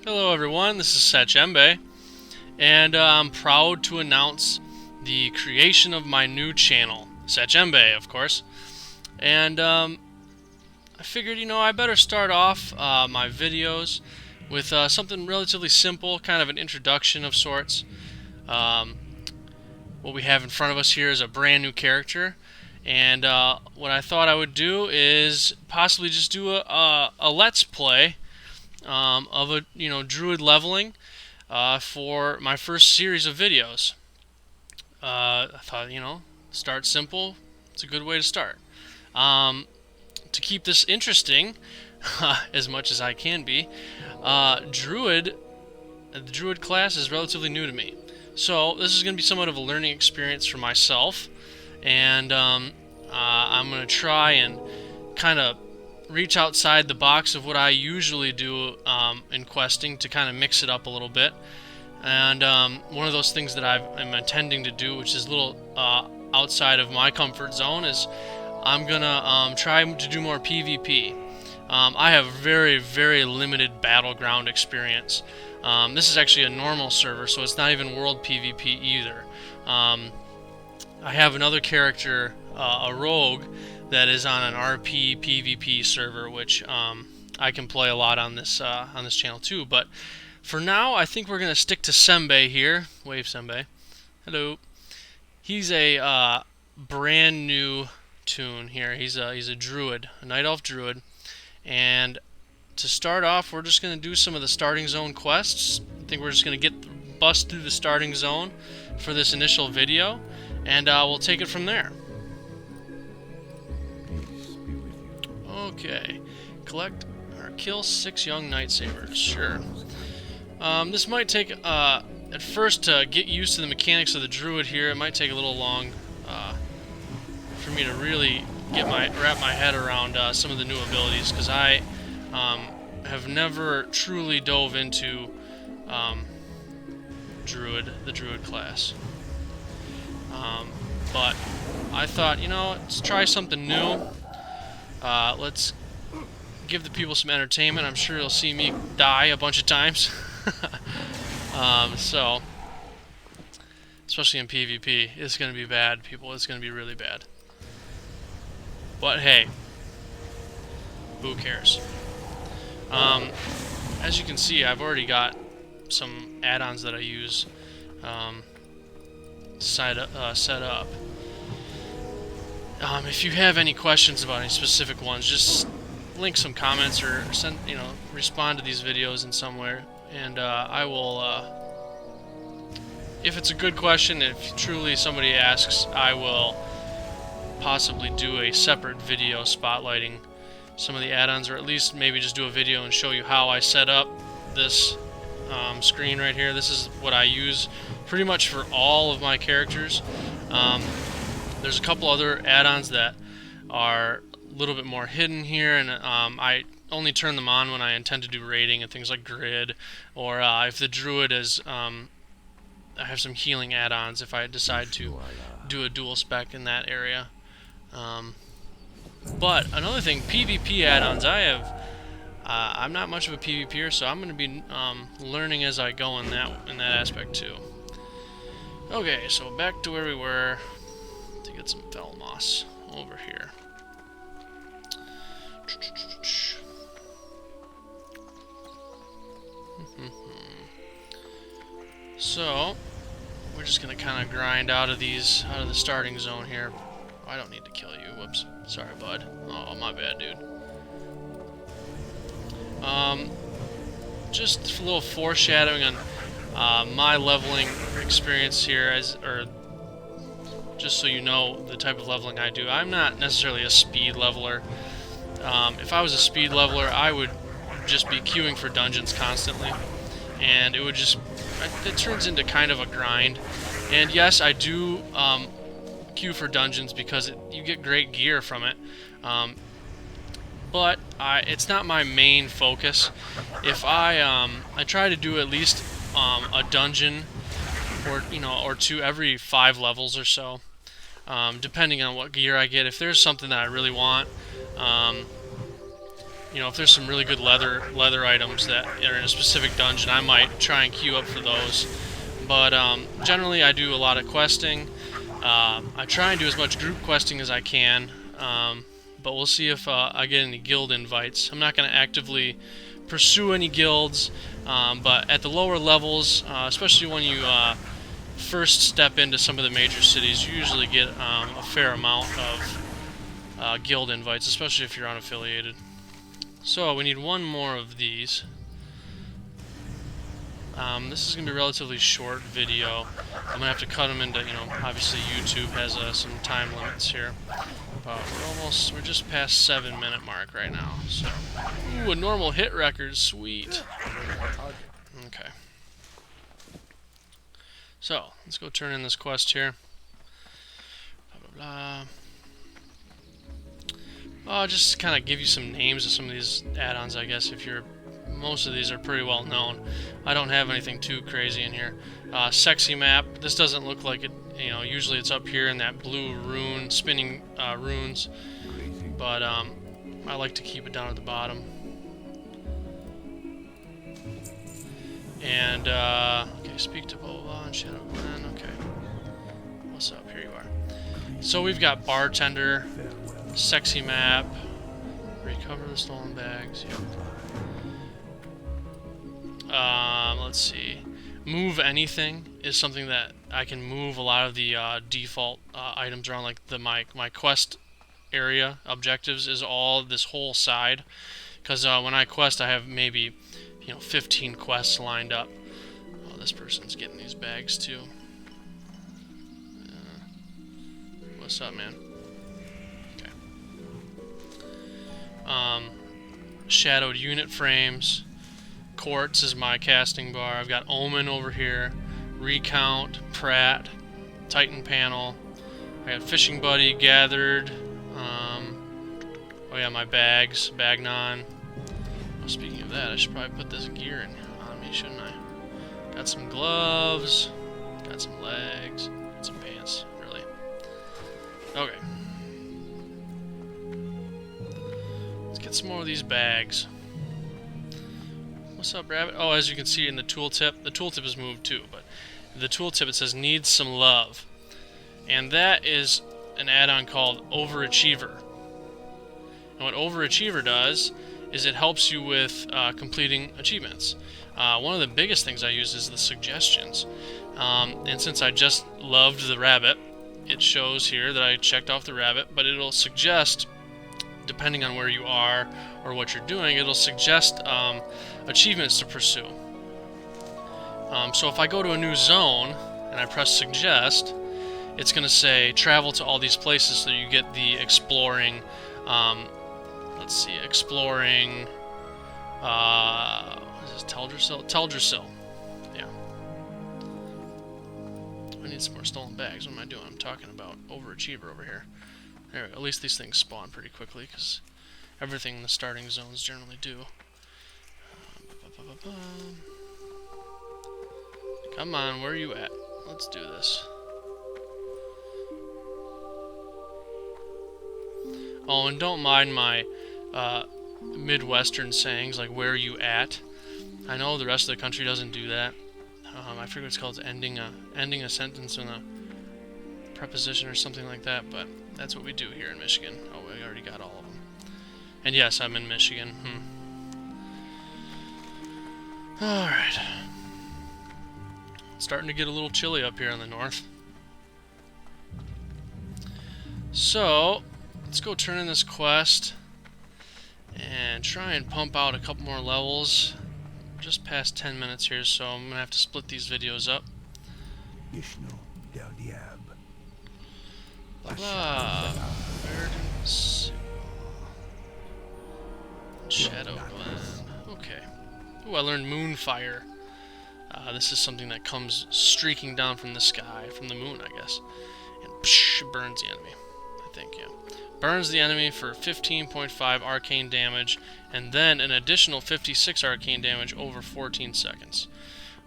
Hello everyone, this is Seimbe, and I'm proud to announce the creation of my new channel, Seimbe, of course. And I figured, I better start off my videos with something relatively simple, kind of an introduction of sorts. Um, what we have in front of us here is a brand new character, and what I thought I would do is possibly just do a let's play of a druid leveling for my first series of videos. I thought, start simple. It's a good way to start. To keep this interesting, as much as I can be, Druid, the Druid class is relatively new to me. So this is going to be somewhat of a learning experience for myself, and I'm going to try and kind of reach outside the box of what I usually do in questing to kind of mix it up a little bit. And one of those things that I'm intending to do, which is a little outside of my comfort zone, is I'm gonna try to do more PvP. I have very, very limited battleground experience. This is actually a normal server, so it's not even world PvP either. I have another character, a rogue, that is on an RP PvP server, which I can play a lot on this channel too. But for now, I think we're gonna stick to Seimbe here. Wave Seimbe. Hello. He's a brand new toon here. He's a druid, a night elf druid, and to start off, we're just gonna do some of the starting zone quests. I think we're just gonna bust through the starting zone for this initial video, and we'll take it from there. Okay, collect or kill 6 young night sabers. Sure. This might take at first to get used to the mechanics of the druid here. It might take a little long for me to really wrap my head around some of the new abilities, because I have never truly dove into the druid class. But I thought, let's try something new. Let's give the people some entertainment. I'm sure you'll see me die a bunch of times. So, especially in PvP, it's going to be bad, people. It's going to be really bad. But hey, who cares? As you can see, I've already got some add-ons that I use set up. If you have any questions about any specific ones, just link some comments or respond to these videos in some way, and I will, if it's a good question, if truly somebody asks, I will possibly do a separate video spotlighting some of the add-ons, or at least maybe just do a video and show you how I set up this screen right here. This is what I use pretty much for all of my characters. There's a couple other add-ons that are a little bit more hidden here, and I only turn them on when I intend to do raiding and things like grid, or if the druid is, I have some healing add-ons if I decide to do a dual spec in that area. But another thing, PvP add-ons, I'm not much of a PvPer, so I'm going to be learning as I go in that aspect too. Okay, so back to where we were to get some fell moss over here. So we're just gonna kind of grind out of the starting zone here. I don't need to kill you. Whoops. Sorry, bud. Oh, my bad, dude. Just a little foreshadowing on my leveling experience here, just so you know the type of leveling I do. I'm not necessarily a speed leveler. If I was a speed leveler, I would just be queuing for dungeons constantly, and it turns into kind of a grind. And yes, I do queue for dungeons because you get great gear from it, but it's not my main focus. If I try to do at least a dungeon or two every 5 levels or so, depending on what gear I get. If there's something that I really want, you know, if there's some really good leather items that are in a specific dungeon, I might try and queue up for those. But generally, I do a lot of questing. I try and do as much group questing as I can, but we'll see if I get any guild invites. I'm not going to actively pursue any guilds, but at the lower levels, especially when you first step into some of the major cities, you usually get a fair amount of guild invites, especially if you're unaffiliated. So we need one more of these. This is going to be a relatively short video. I'm going to have to cut them into, you know, obviously YouTube has some time limits here. But we're just past 7-minute mark right now. So, ooh, a normal hit record, sweet. Okay. So, let's go turn in this quest here. Blah, blah, blah. I'll just kind of give you some names of some of these add-ons, I guess, if you're... Most of these are pretty well known. I don't have anything too crazy in here. Sexy map. This doesn't look like it. You know, usually it's up here in that blue rune, spinning runes. But I like to keep it down at the bottom. And okay, speak to blah blah blah and Shadow Glen. Okay, what's up? Here you are. So we've got bartender, sexy map, recover the stolen bags. Yep. Let's see. Move anything is something that I can move a lot of the default items around, like my quest area objectives is all this whole side, because when I quest I have maybe 15 quests lined up. Oh, this person's getting these bags too. What's up, man? Okay. Shadowed unit frames. Quartz is my casting bar. I've got Omen over here, Recount, Pratt, Titan panel. I got Fishing Buddy, Gathered. Oh yeah, my bags, Bagnon. Well, speaking of that, I should probably put this gear on me, shouldn't I? Got some gloves, got some legs, got some pants, really. Okay. Let's get some more of these bags. What's up, Rabbit? Oh, as you can see in the tooltip is moved too, but the tooltip, it says needs some love. And that is an add-on called Overachiever. And what Overachiever does is it helps you with completing achievements. One of the biggest things I use is the suggestions. And since I just loved the rabbit, it shows here that I checked off the rabbit, but it'll suggest, depending on where you are or what you're doing, it'll suggest achievements to pursue. So if I go to a new zone and I press suggest, it's going to say travel to all these places, so you get the exploring, let's see, exploring, is this Teldrassil? Teldrassil, yeah. I need some more stolen bags. What am I doing? I'm talking about Overachiever over here. There, at least these things spawn pretty quickly, because everything in the starting zones generally do. Come on, where are you at? Let's do this. Oh, and don't mind my Midwestern sayings, like where are you at? I know the rest of the country doesn't do that. I forget what it's called, ending a sentence in a preposition or something like that, but that's what we do here in Michigan. Oh, we already got all of them. And yes, I'm in Michigan. Alright. It's starting to get a little chilly up here in the north. So, let's go turn in this quest and try and pump out a couple more levels. Just past 10 minutes here, so I'm going to have to split these videos up. Blah. Shadow Glen. Okay. Ooh, I learned Moonfire. This is something that comes streaking down from the sky, from the moon, I guess. And psh, it burns the enemy. I think, yeah. Burns the enemy for 15.5 arcane damage, and then an additional 56 arcane damage over 14 seconds.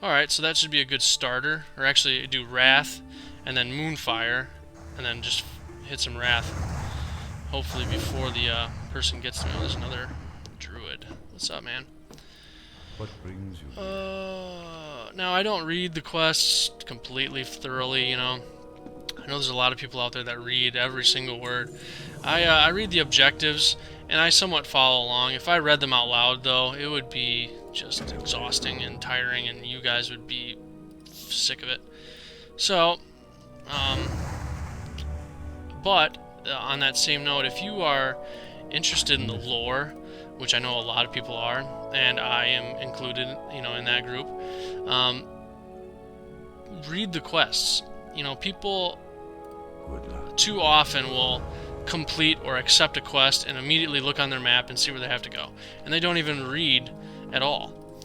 Alright, so that should be a good starter. Or actually, do Wrath, and then Moonfire, and then just hit some Wrath. Hopefully before the person gets to me. Oh, there's another Druid. What's up, man? What brings you? Now I don't read the quests completely thoroughly, you know. I know there's a lot of people out there that read every single word. I read the objectives, and I somewhat follow along. If I read them out loud, though, it would be just exhausting and tiring, and you guys would be sick of it. So, but on that same note, if you are interested in the lore, which I know a lot of people are, and I am included, you know, in that group, read the quests. You know, people too often will complete or accept a quest and immediately look on their map and see where they have to go, and they don't even read at all.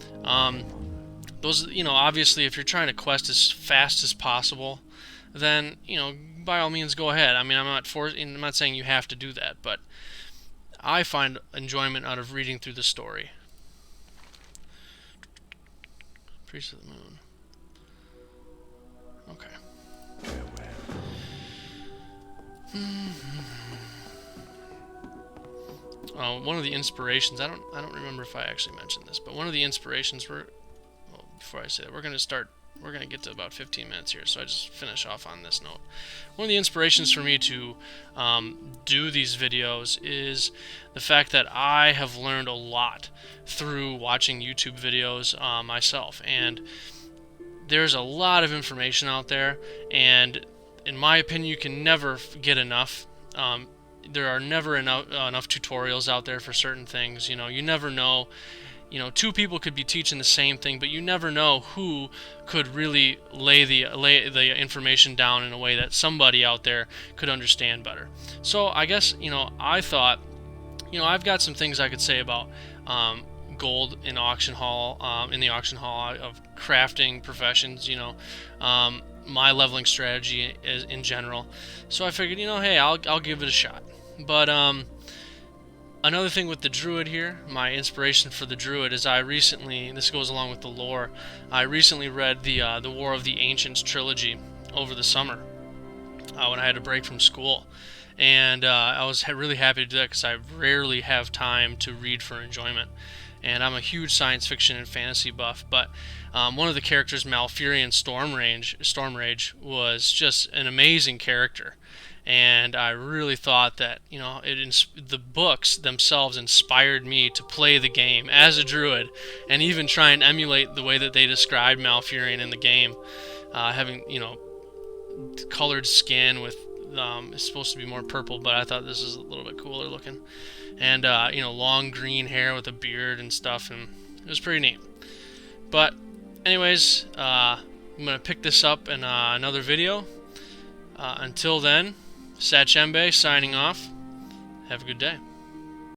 Those, you know, obviously, if you're trying to quest as fast as possible, then, you know, by all means, go ahead. I mean, I'm not saying you have to do that, but I find enjoyment out of reading through the story. Priest of the Moon. Okay. One of the inspirations, I don't remember if I actually mentioned this, but one of the inspirations before I say that, we're going to get to about 15 minutes here, so I just finish off on this note. One of the inspirations for me to do these videos is the fact that I have learned a lot through watching YouTube videos myself, and there's a lot of information out there, and in my opinion, you can never get enough. There are never enough tutorials out there for certain things. You know, you never know. You know, two people could be teaching the same thing, but you never know who could really lay the information down in a way that somebody out there could understand better. So I guess, you know, I thought, you know, I've got some things I could say about gold in auction hall, in the auction hall of crafting professions. You know, my leveling strategy in general. So I figured, you know, hey, I'll give it a shot. But another thing with the Druid here, my inspiration for the Druid is this goes along with the lore, I recently read the War of the Ancients trilogy over the summer when I had a break from school. And I was really happy to do that because I rarely have time to read for enjoyment. And I'm a huge science fiction and fantasy buff, but one of the characters, Malfurion Stormrage, was just an amazing character. And I really thought that, you know, the books themselves inspired me to play the game as a druid, and even try and emulate the way that they described Malfurion in the game, having, you know, colored skin with it's supposed to be more purple, but I thought this is a little bit cooler looking, and you know, long green hair with a beard and stuff, and it was pretty neat. But anyways, I'm gonna pick this up in another video. Until then, Seimbe signing off. Have a good day.